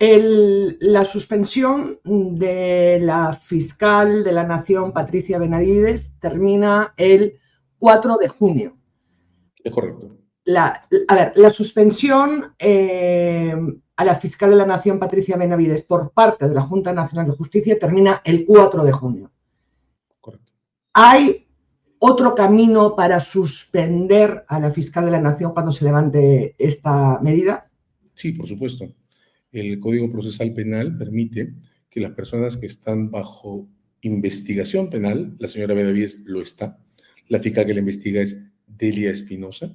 La suspensión de la fiscal de la Nación, Patricia Benavides, termina el 4 de junio. Es correcto. La suspensión a la fiscal de la Nación, Patricia Benavides, por parte de la Junta Nacional de Justicia termina el 4 de junio. Correcto. ¿Hay otro camino para suspender a la fiscal de la Nación cuando se levante esta medida? Sí, por supuesto. El Código Procesal Penal permite que las personas que están bajo investigación penal, la señora Benavides lo está, la fiscal que la investiga es Delia Espinosa,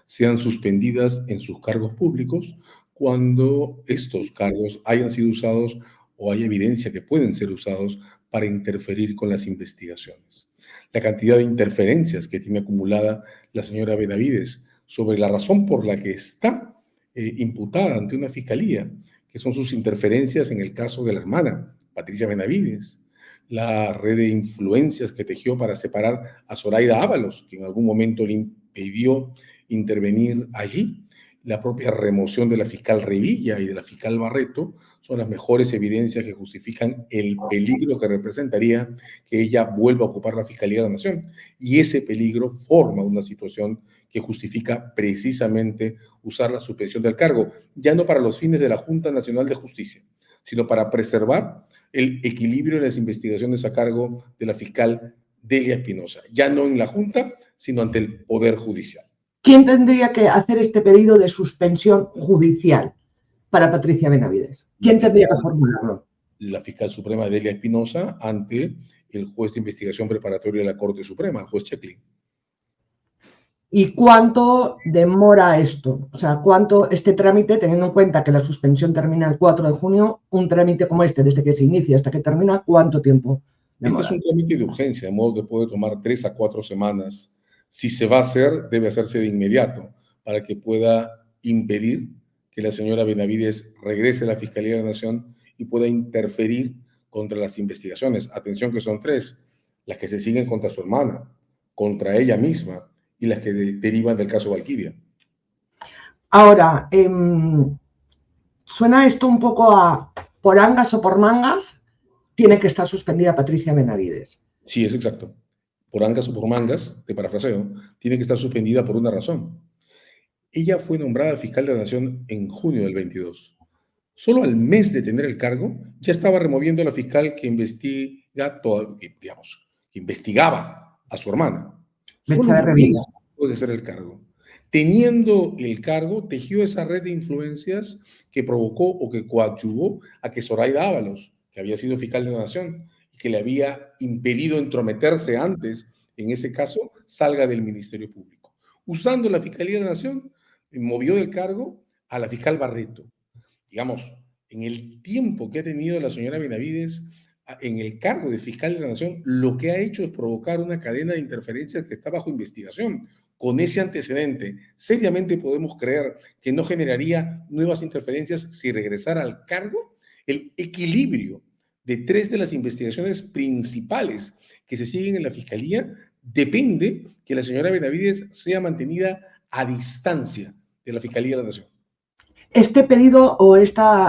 sean suspendidas en sus cargos públicos cuando estos cargos hayan sido usados o hay evidencia que pueden ser usados para interferir con las investigaciones. La cantidad de interferencias que tiene acumulada la señora Benavides sobre la razón por la que está imputada ante una fiscalía, que son sus interferencias en el caso de la hermana, Patricia Benavides, la red de influencias que tejió para separar a Zoraida Ábalos, que en algún momento le impidió intervenir allí, la propia remoción de la fiscal Revilla y de la fiscal Barreto, son las mejores evidencias que justifican el peligro que representaría que ella vuelva a ocupar la Fiscalía de la Nación. Y ese peligro forma una situación que justifica precisamente usar la suspensión del cargo, ya no para los fines de la Junta Nacional de Justicia, sino para preservar el equilibrio en las investigaciones a cargo de la fiscal Delia Espinosa, ya no en la Junta, sino ante el Poder Judicial. ¿Quién tendría que hacer este pedido de suspensión judicial para Patricia Benavides? ¿Quién tendría que formularlo? La fiscal suprema Delia Espinosa ante el juez de investigación preparatoria de la Corte Suprema, el juez Checklin. ¿Y cuánto demora esto? O sea, ¿cuánto este trámite, teniendo en cuenta que la suspensión termina el 4 de junio, un trámite como este, desde que se inicia hasta que termina, cuánto tiempo demora? Este es un trámite de urgencia, de modo que puede tomar 3 a 4 semanas. Si se va a hacer, debe hacerse de inmediato para que pueda impedir que la señora Benavides regrese a la Fiscalía de la Nación y pueda interferir contra las investigaciones. Atención que son 3, las que se siguen contra su hermana, contra ella misma y las que derivan del caso Valquiria. Ahora, suena esto un poco a por angas o por mangas, tiene que estar suspendida Patricia Benavides. Sí, es exacto. Por angas o por mangas, de parafraseo, tiene que estar suspendida por una razón. Ella fue nombrada fiscal de la Nación en junio del 22. Solo al mes de tener el cargo, ya estaba removiendo a la fiscal que investigaba a su hermana. Solo un mes puede ser el cargo. Teniendo el cargo, tejió esa red de influencias que provocó o que coadyuvó a que Zoraida Ábalos, que había sido fiscal de la Nación y que le había impedido entrometerse antes en ese caso, salga del Ministerio Público. Usando la Fiscalía de la Nación, movió del cargo a la fiscal Barreto. Digamos, en el tiempo que ha tenido la señora Benavides en el cargo de fiscal de la Nación, lo que ha hecho es provocar una cadena de interferencias que está bajo investigación. Con ese antecedente, seriamente podemos creer que no generaría nuevas interferencias si regresara al cargo. El equilibrio de 3 de las investigaciones principales que se siguen en la Fiscalía depende que la señora Benavides sea mantenida a distancia de la Fiscalía de la Nación. Este pedido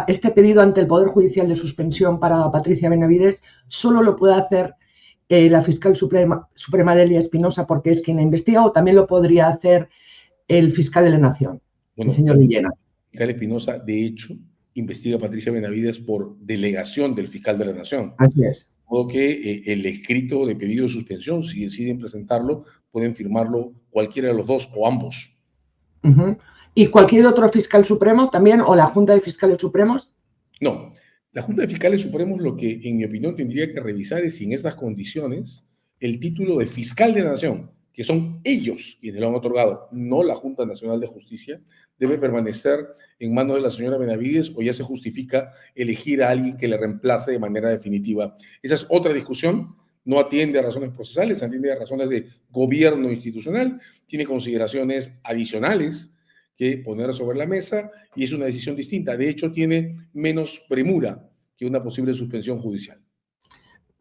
este pedido ante el Poder Judicial de suspensión para Patricia Benavides solo lo puede hacer la fiscal suprema Delia Espinosa porque es quien la investiga, o también lo podría hacer el fiscal de la Nación, el señor Villena. El fiscal Espinosa, de hecho, investiga a Patricia Benavides por delegación del fiscal de la Nación. Así es. De modo que el escrito de pedido de suspensión, si deciden presentarlo, pueden firmarlo cualquiera de los dos o ambos. ¿Y cualquier otro fiscal supremo también, o la Junta de Fiscales Supremos? No, la Junta de Fiscales Supremos lo que, en mi opinión, tendría que revisar es si en estas condiciones el título de fiscal de la Nación, que son ellos quienes lo han otorgado, no la Junta Nacional de Justicia, debe permanecer en manos de la señora Benavides o ya se justifica elegir a alguien que le reemplace de manera definitiva. Esa es otra discusión, no atiende a razones procesales, atiende a razones de gobierno institucional, tiene consideraciones adicionales que poner sobre la mesa y es una decisión distinta. De hecho, tiene menos premura que una posible suspensión judicial.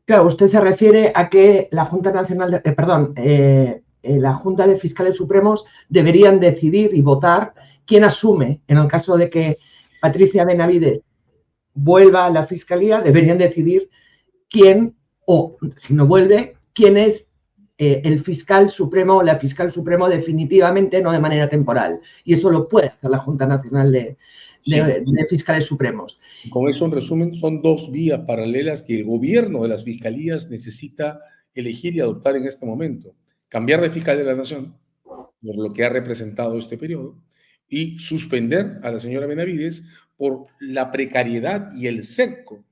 Claro, usted se refiere a que la Junta Nacional la Junta de Fiscales Supremos deberían decidir y votar quién asume, en el caso de que Patricia Benavides vuelva a la Fiscalía, deberían decidir quién, o si no vuelve, quién es el fiscal supremo o la fiscal supremo definitivamente, no de manera temporal. Y eso lo puede hacer la Junta Nacional de Fiscales Supremos. Con eso, en resumen, son dos vías paralelas que el gobierno de las fiscalías necesita elegir y adoptar en este momento. Cambiar de fiscal de la Nación, por lo que ha representado este periodo, y suspender a la señora Benavides por la precariedad y el cerco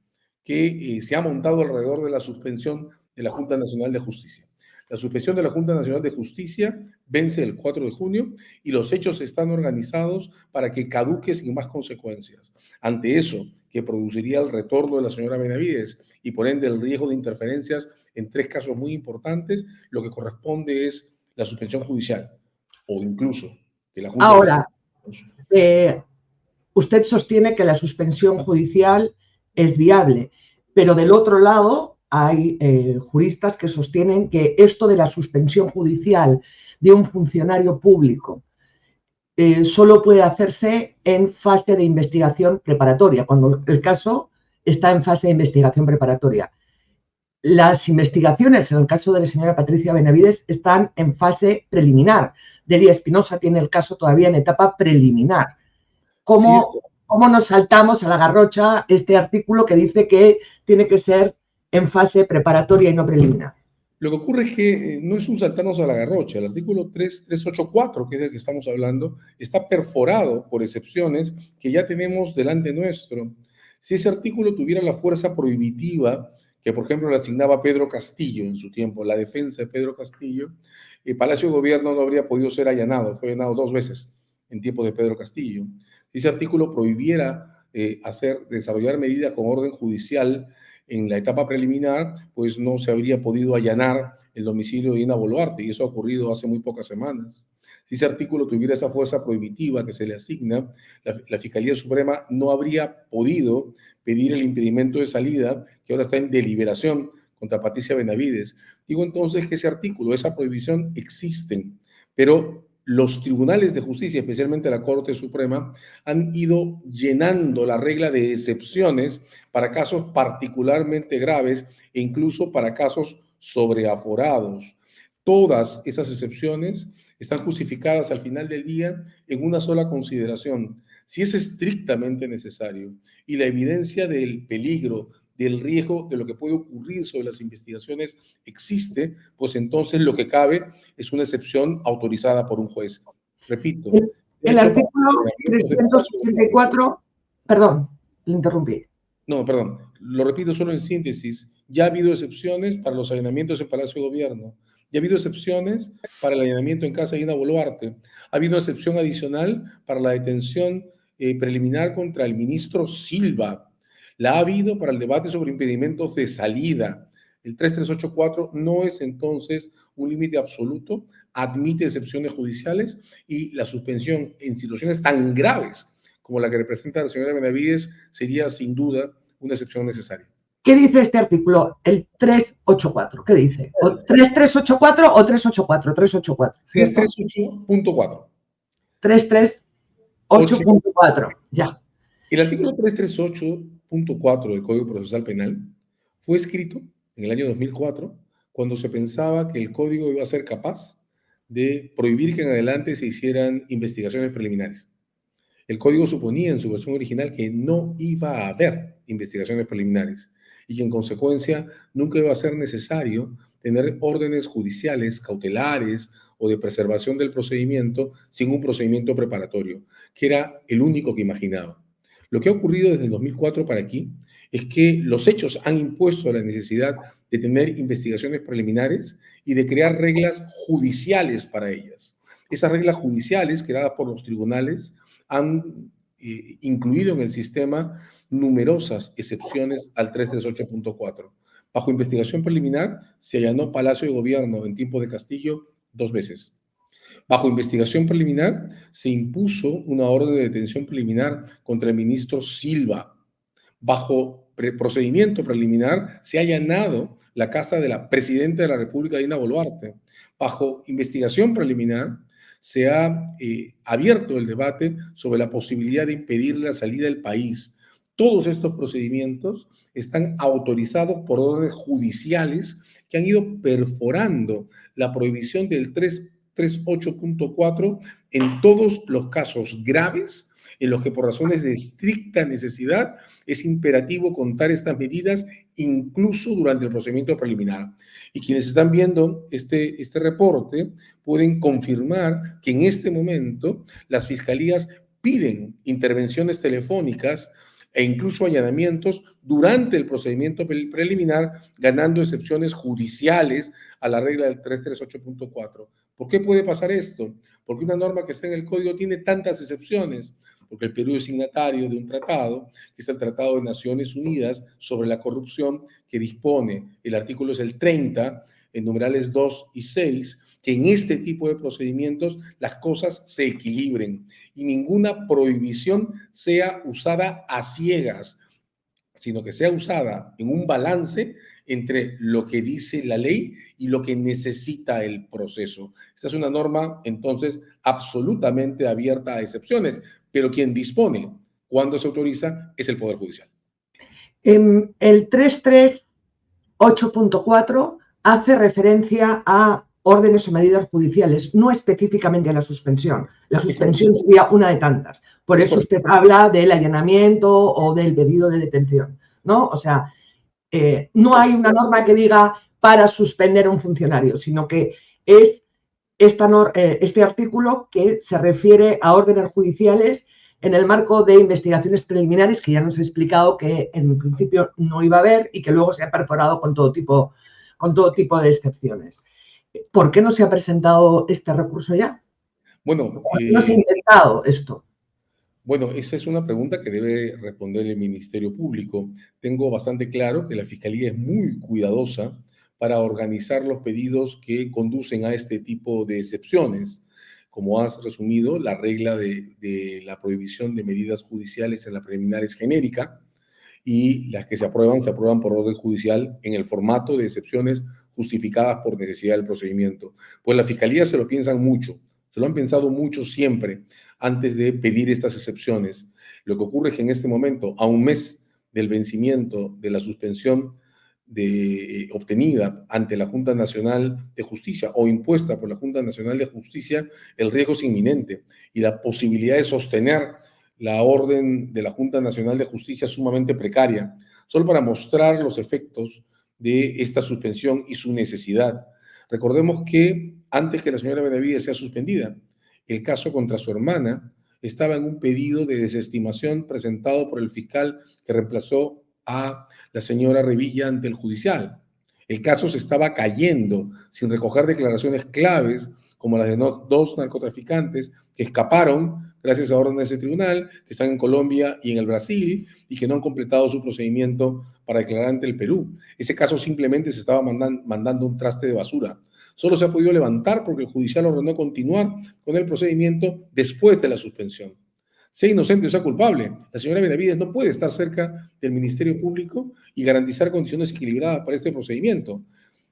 que se ha montado alrededor de la suspensión de la Junta Nacional de Justicia. La suspensión de la Junta Nacional de Justicia vence el 4 de junio y los hechos están organizados para que caduque sin más consecuencias. Ante eso, que produciría el retorno de la señora Benavides y por ende el riesgo de interferencias en tres casos muy importantes, lo que corresponde es la suspensión judicial o incluso que la Junta... Ahora, usted sostiene que la suspensión judicial es viable, pero del otro lado hay juristas que sostienen que esto de la suspensión judicial de un funcionario público solo puede hacerse en fase de investigación preparatoria, cuando el caso está en fase de investigación preparatoria. Las investigaciones, en el caso de la señora Patricia Benavides, están en fase preliminar. Delia Espinosa tiene el caso todavía en etapa preliminar. ¿Cómo nos saltamos a la garrocha este artículo que dice que tiene que ser en fase preparatoria y no preliminar? Lo que ocurre es que no es un saltarnos a la garrocha. El artículo 3384, que es del que estamos hablando, está perforado por excepciones que ya tenemos delante nuestro. Si ese artículo tuviera la fuerza prohibitiva que, por ejemplo, le asignaba Pedro Castillo en su tiempo, la defensa de Pedro Castillo, el Palacio de Gobierno no habría podido ser allanado. Fue allanado 2 veces en tiempo de Pedro Castillo. Si ese artículo prohibiera desarrollar medidas con orden judicial en la etapa preliminar, pues no se habría podido allanar el domicilio de Dina Boluarte, y eso ha ocurrido hace muy pocas semanas. Si ese artículo tuviera esa fuerza prohibitiva que se le asigna, la Fiscalía Suprema no habría podido pedir el impedimento de salida, que ahora está en deliberación contra Patricia Benavides. Digo entonces que ese artículo, esa prohibición existen, pero los tribunales de justicia, especialmente la Corte Suprema, han ido llenando la regla de excepciones para casos particularmente graves e incluso para casos sobreaforados. Todas esas excepciones están justificadas al final del día en una sola consideración: si es estrictamente necesario y la evidencia del peligro, del riesgo de lo que puede ocurrir sobre las investigaciones existe, pues entonces lo que cabe es una excepción autorizada por un juez. Repito. El artículo 364, perdón, le interrumpí. No, perdón, lo repito solo en síntesis. Ya ha habido excepciones para los allanamientos en Palacio de Gobierno. Ya ha habido excepciones para el allanamiento en casa de Dina Boluarte. Ha habido una excepción adicional para la detención preliminar contra el ministro Silva. La ha habido para el debate sobre impedimentos de salida. El 3384 no es entonces un límite absoluto, admite excepciones judiciales y la suspensión en situaciones tan graves como la que representa la señora Benavides sería sin duda una excepción necesaria. ¿Qué dice este artículo? El 384. ¿Qué dice? ¿O 3384 o 384? 384. 338.4. 338.4. Ya. El artículo 338.4 del Código Procesal Penal fue escrito en el año 2004 cuando se pensaba que el código iba a ser capaz de prohibir que en adelante se hicieran investigaciones preliminares. El código suponía en su versión original que no iba a haber investigaciones preliminares y que en consecuencia nunca iba a ser necesario tener órdenes judiciales, cautelares o de preservación del procedimiento sin un procedimiento preparatorio, que era el único que imaginaba. Lo que ha ocurrido desde el 2004 para aquí es que los hechos han impuesto la necesidad de tener investigaciones preliminares y de crear reglas judiciales para ellas. Esas reglas judiciales creadas por los tribunales han incluido en el sistema numerosas excepciones al 338.4. Bajo investigación preliminar se allanó Palacio de Gobierno en tiempo de Castillo 2 veces. Bajo investigación preliminar se impuso una orden de detención preliminar contra el ministro Silva. Bajo procedimiento preliminar se ha allanado la casa de la presidenta de la República, Dina Boluarte. Bajo investigación preliminar se ha abierto el debate sobre la posibilidad de impedir la salida del país. Todos estos procedimientos están autorizados por órdenes judiciales que han ido perforando la prohibición del 338.4 en todos los casos graves en los que por razones de estricta necesidad es imperativo contar estas medidas incluso durante el procedimiento preliminar. Y quienes están viendo este reporte pueden confirmar que en este momento las fiscalías piden intervenciones telefónicas e incluso allanamientos durante el procedimiento preliminar, ganando excepciones judiciales a la regla del 338.4. ¿Por qué puede pasar esto? Porque una norma que está en el código tiene tantas excepciones, porque el Perú es signatario de un tratado, que es el Tratado de Naciones Unidas sobre la corrupción, que dispone, el artículo es el 30, en numerales 2 y 6, que en este tipo de procedimientos las cosas se equilibren y ninguna prohibición sea usada a ciegas, sino que sea usada en un balance entre lo que dice la ley y lo que necesita el proceso. Esta es una norma, entonces, absolutamente abierta a excepciones, pero quien dispone cuando se autoriza es el Poder Judicial. El 338.4 hace referencia a órdenes o medidas judiciales, no específicamente a la suspensión. La suspensión sería una de tantas. Por eso usted habla del allanamiento o del pedido de detención, ¿no? O sea, no hay una norma que diga para suspender a un funcionario, sino que es este artículo que se refiere a órdenes judiciales en el marco de investigaciones preliminares que ya nos he explicado que en principio no iba a haber y que luego se ha perforado con todo tipo de excepciones. ¿Por qué no se ha presentado este recurso ya? Bueno, ¿por qué no se ha intentado esto? Bueno, esa es una pregunta que debe responder el Ministerio Público. Tengo bastante claro que la Fiscalía es muy cuidadosa para organizar los pedidos que conducen a este tipo de excepciones. Como has resumido, la regla de la prohibición de medidas judiciales en la preliminar es genérica y las que se aprueban por orden judicial en el formato de excepciones justificadas por necesidad del procedimiento. Pues la Fiscalía se lo piensan mucho, se lo han pensado mucho siempre antes de pedir estas excepciones. Lo que ocurre es que en este momento, a un mes del vencimiento de la suspensión obtenida ante la Junta Nacional de Justicia o impuesta por la Junta Nacional de Justicia, el riesgo es inminente y la posibilidad de sostener la orden de la Junta Nacional de Justicia es sumamente precaria. Solo para mostrar los efectos de esta suspensión y su necesidad. Recordemos que antes que la señora Benavides sea suspendida, el caso contra su hermana estaba en un pedido de desestimación presentado por el fiscal que reemplazó a la señora Revilla ante el judicial. El caso se estaba cayendo sin recoger declaraciones claves como las de dos narcotraficantes que escaparon gracias a órdenes de tribunal, que están en Colombia y en el Brasil y que no han completado su procedimiento para declarar ante el Perú. Ese caso simplemente se estaba mandando un traste de basura. Solo se ha podido levantar porque el judicial ordenó continuar con el procedimiento después de la suspensión. Sea inocente o sea culpable, la señora Benavides no puede estar cerca del Ministerio Público y garantizar condiciones equilibradas para este procedimiento.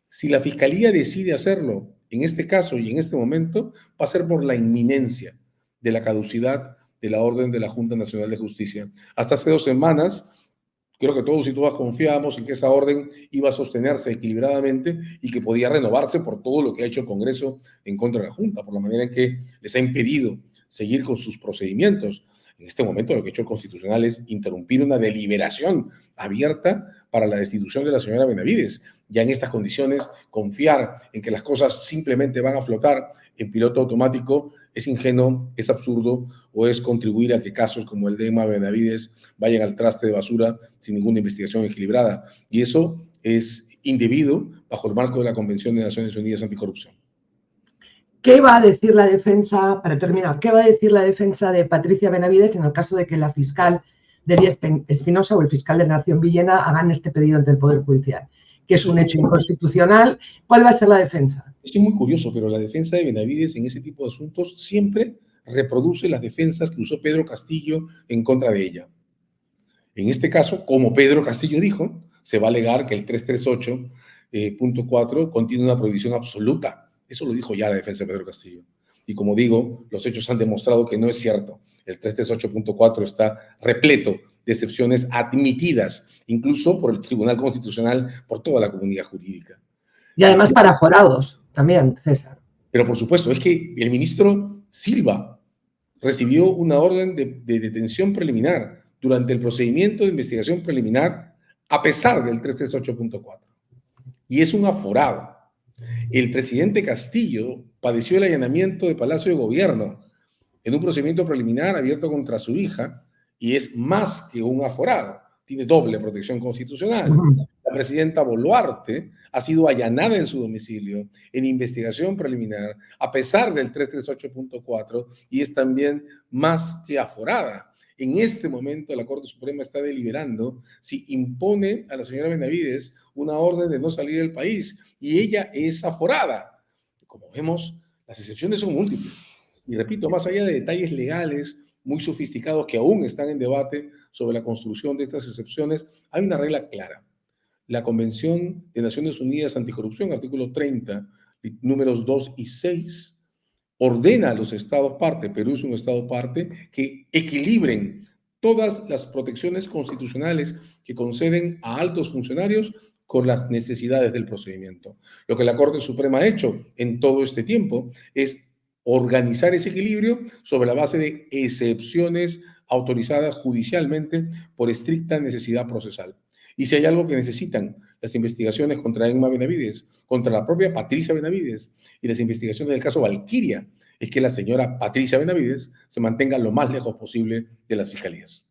Si la Fiscalía decide hacerlo en este caso y en este momento, va a ser por la inminencia de la caducidad de la orden de la Junta Nacional de Justicia. Hasta hace 2 semanas, creo que todos y todas confiábamos en que esa orden iba a sostenerse equilibradamente y que podía renovarse por todo lo que ha hecho el Congreso en contra de la Junta, por la manera en que les ha impedido seguir con sus procedimientos. En este momento lo que ha hecho el Constitucional es interrumpir una deliberación abierta para la destitución de la señora Benavides. Ya en estas condiciones, confiar en que las cosas simplemente van a flotar en piloto automático es ingenuo, es absurdo o es contribuir a que casos como el de Emma Benavides vayan al traste de basura sin ninguna investigación equilibrada. Y eso es indebido bajo el marco de la Convención de Naciones Unidas Anticorrupción. ¿Qué va a decir la defensa, para terminar, qué va a decir la defensa de Patricia Benavides en el caso de que la fiscal Delia Espinosa o el fiscal de Nación Villena hagan este pedido ante el Poder Judicial? Que es un hecho inconstitucional. ¿Cuál va a ser la defensa? Esto es muy curioso, pero la defensa de Benavides en ese tipo de asuntos siempre reproduce las defensas que usó Pedro Castillo en contra de ella. En este caso, como Pedro Castillo dijo, se va a alegar que el 338.4 contiene una prohibición absoluta. Eso lo dijo ya la defensa de Pedro Castillo. Y como digo, los hechos han demostrado que no es cierto. El 338.4 está repleto de excepciones admitidas, incluso por el Tribunal Constitucional, por toda la comunidad jurídica. Y además para aforados también, César. Pero por supuesto, es que el ministro Silva recibió una orden de detención preliminar durante el procedimiento de investigación preliminar a pesar del 338.4. Y es un aforado. El presidente Castillo padeció el allanamiento de Palacio de Gobierno en un procedimiento preliminar abierto contra su hija y es más que un aforado. Tiene doble protección constitucional. La presidenta Boluarte ha sido allanada en su domicilio en investigación preliminar a pesar del 338.4 y es también más que aforada. En este momento la Corte Suprema está deliberando si impone a la señora Benavides una orden de no salir del país y ella es aforada. Como vemos, las excepciones son múltiples. Y repito, más allá de detalles legales muy sofisticados que aún están en debate sobre la construcción de estas excepciones, hay una regla clara. La Convención de Naciones Unidas Anticorrupción, artículo 30, números 2 y 6, ordena a los estados parte, Perú es un estado parte, que equilibren todas las protecciones constitucionales que conceden a altos funcionarios con las necesidades del procedimiento. Lo que la Corte Suprema ha hecho en todo este tiempo es organizar ese equilibrio sobre la base de excepciones autorizadas judicialmente por estricta necesidad procesal. Y si hay algo que necesitan las investigaciones contra Emma Benavides, contra la propia Patricia Benavides y las investigaciones del caso Valquiria, es que la señora Patricia Benavides se mantenga lo más lejos posible de las fiscalías.